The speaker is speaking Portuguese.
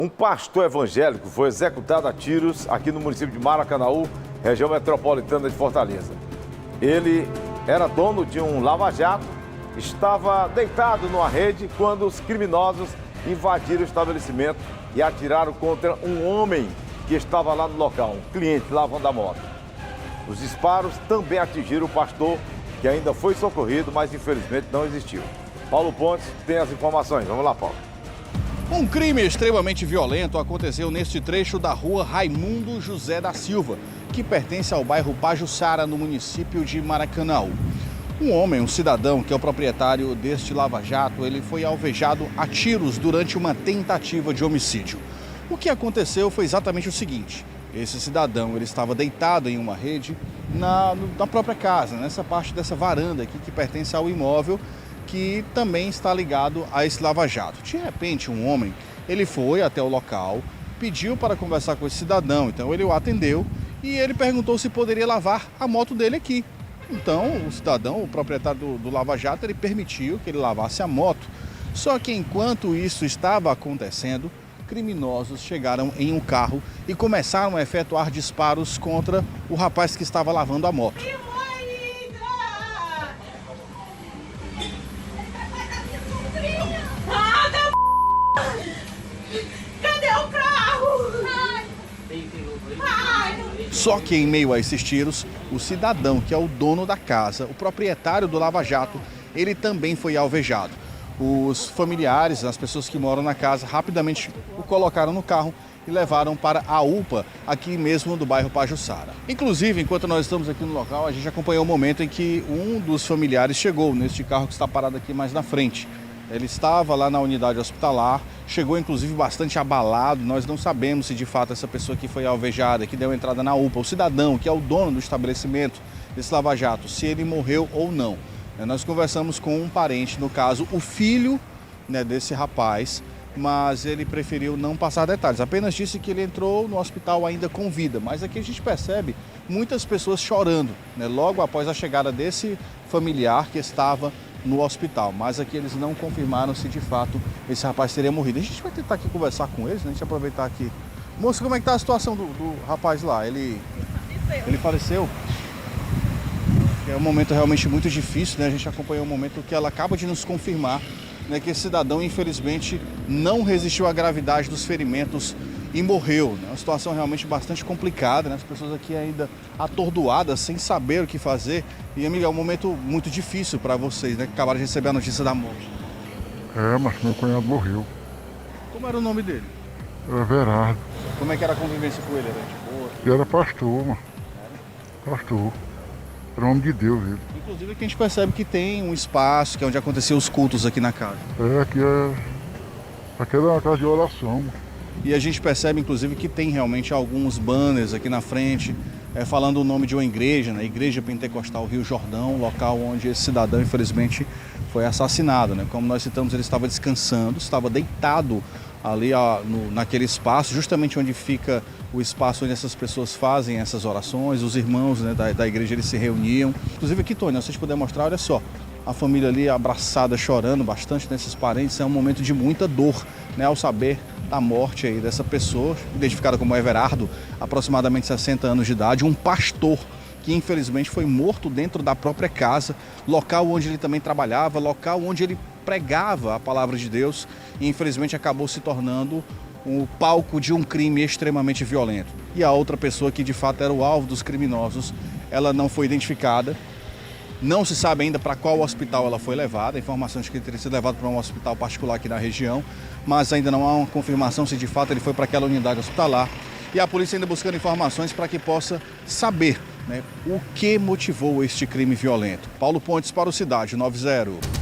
Um pastor evangélico foi executado a tiros aqui no município de Maracanaú, região metropolitana de Fortaleza. Ele era dono de um lava-jato, estava deitado numa rede quando os criminosos invadiram o estabelecimento e atiraram contra um homem que estava lá no local, um cliente lavando a moto. Os disparos também atingiram o pastor, que ainda foi socorrido, mas infelizmente não existiu. Paulo Pontes tem as informações. Vamos lá, Paulo. Um crime extremamente violento aconteceu neste trecho da rua Raimundo José da Silva, que pertence ao bairro Pajuçara, no município de Maracanaú. Um homem, um cidadão, que é o proprietário deste lava-jato, ele foi alvejado a tiros durante uma tentativa de homicídio. O que aconteceu foi exatamente o seguinte: esse cidadão ele estava deitado em uma rede na própria casa, nessa parte dessa varanda aqui que pertence ao imóvel, que também está ligado a esse lava-jato. De repente, um homem, ele foi até o local, pediu para conversar com esse cidadão, então ele o atendeu e ele perguntou se poderia lavar a moto dele aqui. Então, o cidadão, o proprietário do lava-jato, ele permitiu que ele lavasse a moto. Só que enquanto isso estava acontecendo, criminosos chegaram em um carro e começaram a efetuar disparos contra o rapaz que estava lavando a moto. Só que em meio a esses tiros, o cidadão, que é o dono da casa, o proprietário do lava-jato, ele também foi alvejado. Os familiares, as pessoas que moram na casa, rapidamente o colocaram no carro e levaram para a UPA, aqui mesmo do bairro Pajuçara. Inclusive, enquanto nós estamos aqui no local, a gente acompanhou o momento em que um dos familiares chegou neste carro que está parado aqui mais na frente. Ele estava lá na unidade hospitalar, chegou inclusive bastante abalado. Nós não sabemos se de fato essa pessoa que foi alvejada, que deu entrada na UPA, o cidadão, que é o dono do estabelecimento desse lava-jato, se ele morreu ou não. Nós conversamos com um parente, no caso, o filho, desse rapaz, mas ele preferiu não passar detalhes. Apenas disse que ele entrou no hospital ainda com vida. Mas aqui a gente percebe muitas pessoas chorando, logo após a chegada desse familiar que estava no hospital, mas aqui eles não confirmaram se de fato esse rapaz teria morrido. A gente vai tentar aqui conversar com eles, a gente aproveitar aqui. Moça, como é que está a situação do rapaz lá? Ele faleceu? É um momento realmente muito difícil, A gente acompanhou um momento que ela acaba de nos confirmar, que esse cidadão infelizmente não resistiu à gravidade dos ferimentos e morreu. Uma situação realmente bastante complicada, As pessoas aqui ainda atordoadas, sem saber o que fazer. E, amiga, é um momento muito difícil para vocês, que acabaram de receber a notícia da morte. Mas meu cunhado morreu. Como era o nome dele? Era Everardo. Como é que era a convivência com ele? Era de boa? Ele era pastor, mano. Pastor. Era homem de Deus, ele. Inclusive aqui a gente percebe que tem um espaço, que é onde aconteciam os cultos aqui na casa. Aqui era uma casa de oração, mano. E a gente percebe, inclusive, que tem realmente alguns banners aqui na frente, falando o nome de uma igreja, Igreja Pentecostal Rio Jordão, local onde esse cidadão, infelizmente, foi assassinado. Como nós citamos, ele estava descansando, estava deitado ali naquele espaço, justamente onde fica o espaço onde essas pessoas fazem essas orações, os irmãos da igreja eles se reuniam. Inclusive aqui, Tony, se vocês puderem mostrar, olha só, a família ali abraçada, chorando bastante nesses parentes. É um momento de muita dor, ao saber da morte aí dessa pessoa, identificada como Everardo, aproximadamente 60 anos de idade, um pastor que infelizmente foi morto dentro da própria casa, local onde ele também trabalhava, local onde ele pregava a palavra de Deus e infelizmente acabou se tornando o palco de um crime extremamente violento. E a outra pessoa que de fato era o alvo dos criminosos, ela não foi identificada. Não se sabe ainda para qual hospital ela foi levada, a informação de que ele teria sido levado para um hospital particular aqui na região, mas ainda não há uma confirmação se de fato ele foi para aquela unidade hospitalar. E a polícia ainda buscando informações para que possa saber o que motivou este crime violento. Paulo Pontes para o Cidade 90.